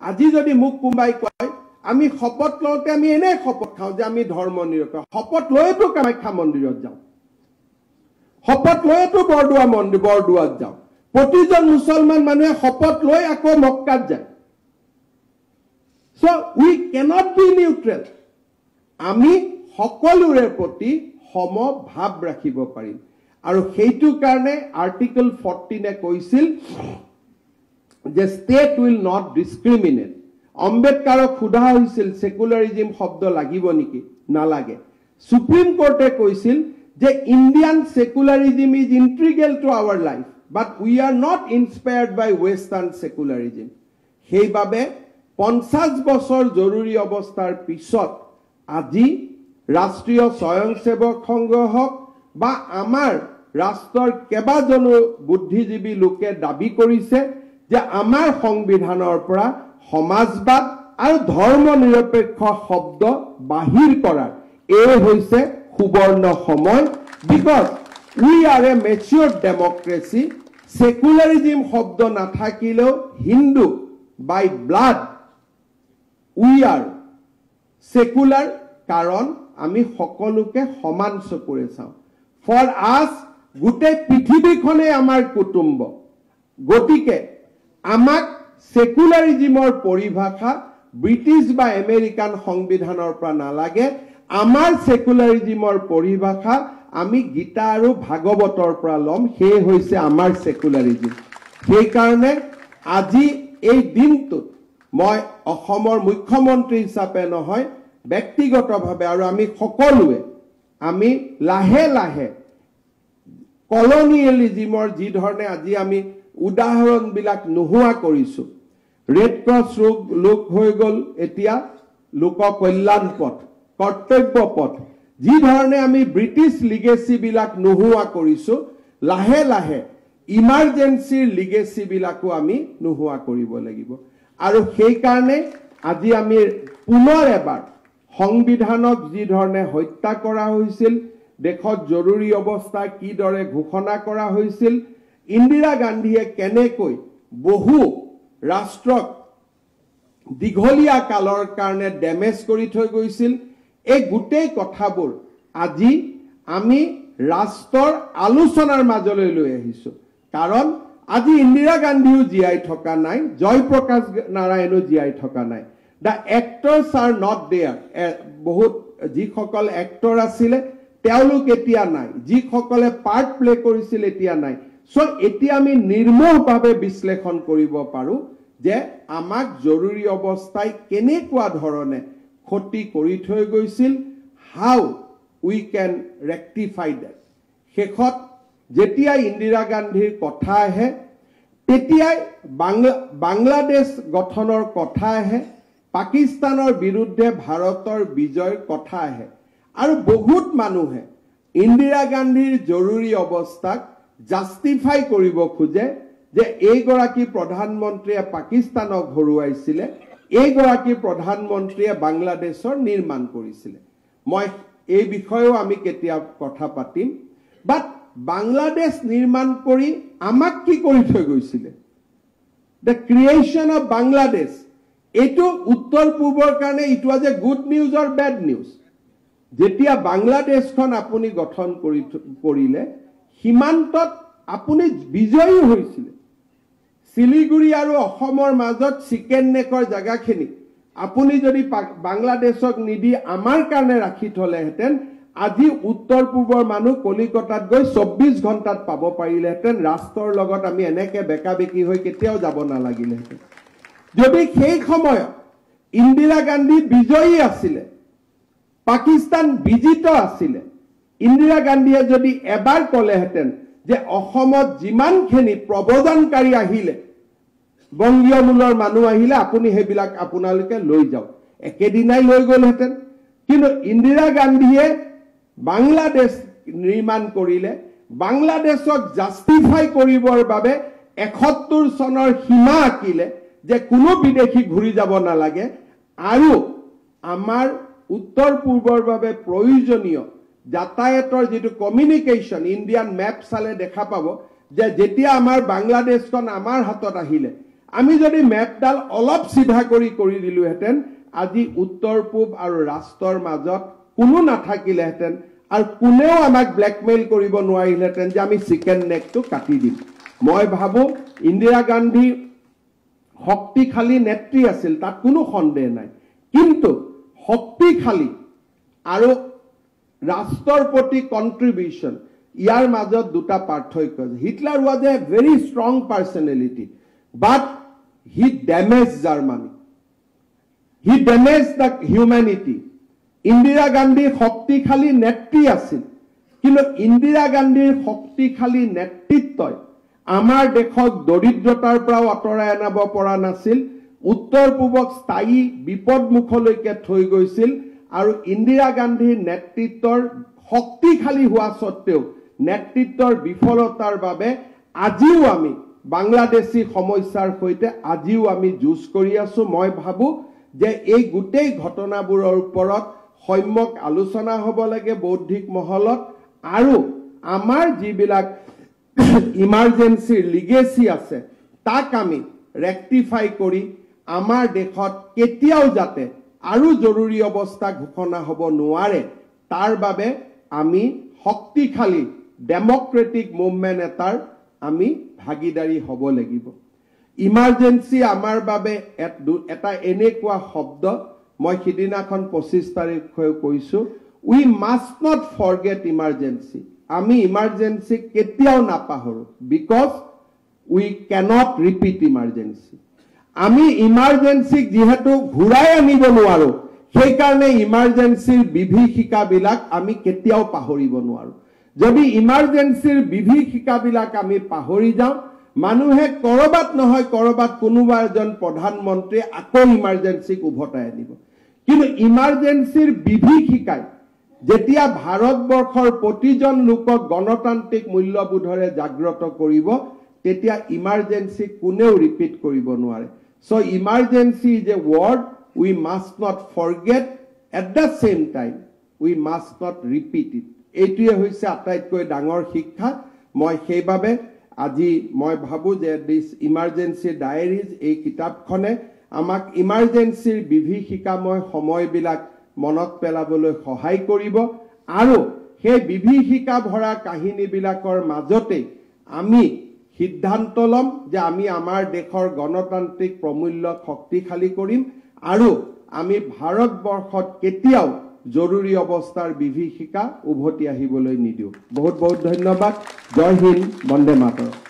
আজি যদি মোক কোনোবাই কয় আমি শপত লওঁতে আমি এনে শপত খাওঁ যে আমি ধৰ্ম নিৰপেক্ষ, শপত লৈতো কামাখ্যা মন্দিৰত যাওঁ, শপত লৈতো বৰদোৱাত যাওঁ, প্ৰতিজন মুছলমান মানুহে শপত লৈ আকৌ মক্কাত যায়। So we cannot be neutral. আমি সকলোৰে প্ৰতি সমভাৱ ৰাখিব পাৰিম। আৰু সেইটো কাৰণে আৰ্টিকল 14 কৈছিল যে ষ্টেট উইল নট ডিছক্ৰিমিনেট। আম্বেদকাৰক সোধা হৈছিল সেকুলাৰিজিম শব্দ লাগিব নেকি? নালাগে। সুপ্ৰিম কোৰ্টে কৈছিল যে Indian secularism is integral to our life, but we are not inspired by western secularism. সেইবাবে 50 বছৰ জৰুৰী অৱস্থাৰ পিছত আজি ৰাষ্ট্ৰীয় স্বয়ংসেৱক সংঘ হওক বা আমাৰ ৰাষ্ট্ৰৰ কেইবাজনো বুদ্ধিজীৱী লোকে দাবী কৰিছে যে আমাৰ সংবিধানৰ পৰা সমাজবাদ আৰু ধৰ্ম নিৰপেক্ষ শব্দ বাহিৰ কৰাৰ এই হৈছে সুবৰ্ণ সময়। Because we are a mature democracy. Secularism শব্দ নাথাকিলেও Hindu by blood we are secular, কাৰণ আমি সকলোকে সমান চকুৰে চাওঁ। ফৰ আছ গোটেই পৃথিৱীখনে আমাৰ কুটুম্ব। গতিকে আমাক সেকুলাৰিজিমৰ পৰিভাষা ব্ৰিটিছ বা আমেৰিকান সংবিধানৰ পৰা নালাগে। আমাৰ সেকুলাৰিজিমৰ পৰিভাষা আমি গীতা আৰু ভাগৱতৰ পৰা ল'ম। সেই হৈছে আমাৰ সেকুলাৰিজিম। সেইকাৰণে আজি এই দিনটোত মই অসমৰ মুখ্যমন্ত্ৰী হিচাপে নহয়, ব্যক্তিগতভাৱে আৰু আমি সকলোৱে আমি লাহে লাহে কলনিয়েলিজিমৰ যি ধৰণে আজি আমি উদাহৰণবিলাক নোহোৱা কৰিছো, ৰেড ক্ৰছ লোক হৈ গ'ল এতিয়া লোক কল্যাণ পথ কৰ্তব্য পথ যি ধৰণে আমি ব্ৰিটিছ লিগেসি বিলাক নোহোৱা কৰিছো লাহে লাহে ইমাৰ্জেন্সিৰ লিগেসি বিলাকো আমি নোহোৱা কৰিব লাগিব আৰু সেই কাৰণে আজি আমি পুনৰ এবাৰ সংবিধানক যি ধৰণে হত্যা কৰা হৈছিল দেশত জৰুৰী অৱস্থা কি দৰে ঘোষণা কৰা হৈছিল ইন্দিৰা গান্ধীয়ে কেনেকৈ বহু ৰাষ্ট্ৰক দীঘলীয়া কালৰ কাৰণে ড্যামেজ কৰি থৈ গৈছিল এই গোটেই কথাবোৰ আজি আমি ৰাষ্ট্ৰৰ আলোচনাৰ মাজলৈ লৈ আহিছো কাৰণ আজি ইন্দিৰা গান্ধীও জীয়াই থকা নাই জয়প্ৰকাশ নাৰায়ণো জীয়াই থকা নাই The actors are not there. বহুত যিসকল এক্টৰ আছিল তেওঁলোক এতিয়া নাই যিসকলে পাৰ্ট প্লে কৰিছিল এতিয়া নাই সো এতিয়া আমি নিৰ্মলভাৱে বিশ্লেষণ কৰিব পাৰো যে আমাক জৰুৰী অৱস্থাই কেনেকুৱা ধৰণে ক্ষতি কৰি থৈ গৈছিল how we can rectify that শেষত যেতিয়া ইন্দিৰা গান্ধীৰ কথা আহে তেতিয়াই বাংলাদেশ গঠনৰ কথা আহে পাকিস্তানৰ বিৰুদ্ধে ভাৰতৰ বিজয়ৰ কথা আহে আৰু বহুত মানুহে ইন্দিৰা গান্ধীৰ জৰুৰী অৱস্থাক জাস্টিফাই কৰিব খোজে যে এইগৰাকী প্ৰধানমন্ত্ৰীয়ে পাকিস্তানক হৰুৱাইছিল এইগৰাকী প্ৰধানমন্ত্ৰীয়ে বাংলাদেশৰ নিৰ্মাণ কৰিছিল মই এই বিষয়েও আমি কেতিয়া কথা পাতিম বাট বাংলাদেশ নিৰ্মাণ কৰি আমাক কি কৰি থৈ গৈছিল the creation of Bangladesh এটো উত্তৰ পূবৰ কাৰণে it was a good news or bad news যেতিয়া বাংলাদেশখন আপুনি গঠন কৰিলে সীমান্তত আপুনি বিজয়ী হৈছিল শিলিগুৰি আৰু অসমৰ মাজত চিকেন নেকৰ জায়গাখিনি আপুনি যদি বাংলাদেশক নিদি আমাৰ কাৰণে ৰাখি থলেহেতেন আজি উত্তৰ পূবৰ মানুহ কলিকতাত গৈ 24 ঘণ্টাত পাব পাৰিলেহেতেন ৰাষ্ট্ৰৰ লগত আমি এনেকে বেকাবেকি হৈ কেতিয়াও যাব নালাগিলেহেতেন যদি সেই সময় ইন্দিৰা গান্ধী বিজয়ী আছিল পাকিস্তান বিজিত আছিল ইন্দিৰা গান্ধীয়ে যদি এবাৰ কলেহেতেন যে অসমত যিমানখিনি প্ৰবজনকাৰী আহিলে বংগীয় মূলৰ মানুহ আহিলে আপুনি হেবিলাক আপোনালোকে লৈ যাও একেদিনাই লৈ গলহেতেন কিন্তু ইন্দিৰা গান্ধীয়ে বাংলাদেশ নিৰ্মাণ কৰিলে বাংলাদেশক জাস্টিফাই কৰিবৰ বাবে 71 চনৰ সীমা আকিলে যে কোনো বিদেশী ঘুৰি যাব নালাগে আৰু আমাৰ উত্তৰ পূৰ্বৰ বাবে প্ৰয়োজনীয় যাতায়াতৰ যেটো কমিউনিকেশন ইন্ডিয়ান ম্যাপ চালে দেখা পাব যে যেতিয়া আমাৰ বাংলাদেশখন আমাৰ হাতত আহিলে আমি যদি ম্যাপডাল অলপ সিধা কৰি দিলুহেতেন আজি উত্তৰ পূব আৰু ৰাষ্ট্ৰৰ মাজত কোনো নাথাকিলেহেতেন আৰু কোনেও আমাক ব্ল্যাকমেইল কৰিব নোৱাৰিলেহেতেন যে আমি চিকেন নেকটো কাটি দিম মই ভাবো ইন্দিৰা গান্ধী শক্তিশালী নেত্ৰী আছিল তাত কোনো সন্দেহ নাই কিন্তু শক্তিশালী আৰু ৰাষ্ট্ৰৰ প্ৰতি কন্ট্ৰিবিউশন ইয়াৰ মাজত দুটা পাৰ্থক্য Hitler was a very strong personality but he damaged Germany he damaged the humanity Indira Gandhi শক্তিশালী নেত্ৰী আছিল কিন্তু ইন্দিৰা গান্ধীৰ শক্তিশালী নেতৃত্বই আমাৰ দেশক দৰিদ্ৰতাৰ পৰা আঁতৰাই আনিব পৰা নাছিল উত্তৰ পূবক স্থায়ী বিপদমুখলৈকে থৈ গৈছিল আৰু ইন্দিৰা গান্ধীৰ নেতৃত্বৰ শক্তিশালী হোৱা সত্ত্বেও নেতৃত্বৰ বিফলতাৰ বাবে আজিও আমি বাংলাদেশী সমস্যাৰ সৈতে আজিও আমি যুঁজ কৰি আছো মই ভাবো যে এই গোটেই ঘটনাবোৰৰ ওপৰত সম্যক আলোচনা হ'ব লাগে বৌদ্ধিক মহলত আৰু আমাৰ যিবিলাক ইমাৰ্জেন্সিৰ লিগেসি আছে তাক আমি ৰেক্টিফাই কৰি আমাৰ দেশত কেতিয়াও যাতে আৰু জৰুৰী অৱস্থা ঘোষণা হ'ব নোৱাৰে তাৰ বাবে আমি শক্তিশালী ডেমক্ৰেটিক মুভমেন্ট এটাৰ আমি ভাগিদাৰী হ'ব লাগিব ইমাৰ্জেন্সি আমাৰ বাবে এটা এনেকুৱা শব্দ মই সিদিনাখন 25 তাৰিখে কৈছো we must not forget emergency আমি ইমাৰ্জেন্সি কেতিয়াও নাপাহৰো because we cannot repeat emergency আমি ইমাৰ্জেন্সি যেহেতু ঘূৰাই আনিব নোৱাৰো সেই কাৰণে ইমাৰ্জেন্সিৰ বিভীষিকাবিলাক আমি কেতিয়াও পাহৰিব নোৱাৰো যদি ইমাৰ্জেন্সিৰ বিভীষিকাবিলাক আমি পাহৰি যাওঁ মানুহে কৰবাত নহয় কৰবাত কোনোবা এজন প্ৰধানমন্ত্ৰী আকৌ ইমাৰ্জেন্সিক উভতাই আনিব কিন্তু ইমাৰ্জেন্সিৰ বিভীষিকাই যেতিয়া ভাৰতবৰ্ষৰ প্ৰতিজন লোকক গণতান্ত্ৰিক মূল্যবোধৰে জাগ্ৰত কৰিব তেতিয়া ইমাৰ্জেন্সি কোনেও ৰিপিট কৰিব নোৱাৰে so emergency is a word we must not forget at the same time we must not repeat it এইটোৱে হৈছে আটাইতকৈ ডাঙৰ শিক্ষা মই সেইভাবে আজি মই ভাবো যে দিস ইমাৰ্জেন্সি ডায়েৰিজ এই কিতাপখনে আমাক ইমাৰ্জেন্সিৰ বিভীষিকাময় সময়বিলাক মনত পেলাবলৈ সহায় কৰিব আৰু সেই বিভীষিকা ভৰা কাহিনীবিলাকৰ মাজতে আমি সিদ্ধান্ত লম যে আমি আমাৰ দেশৰ গণতান্ত্ৰিক প্ৰমূল্যক শক্তিশালী কৰিম আৰু আমি ভাৰতবৰ্ষত কেতিয়াও জৰুৰী অৱস্থাৰ বিভীষিকা উভতি আহিবলৈ নিদিও বহুত বহুত ধন্যবাদ জয় হিন্দ বন্দে মাতৰম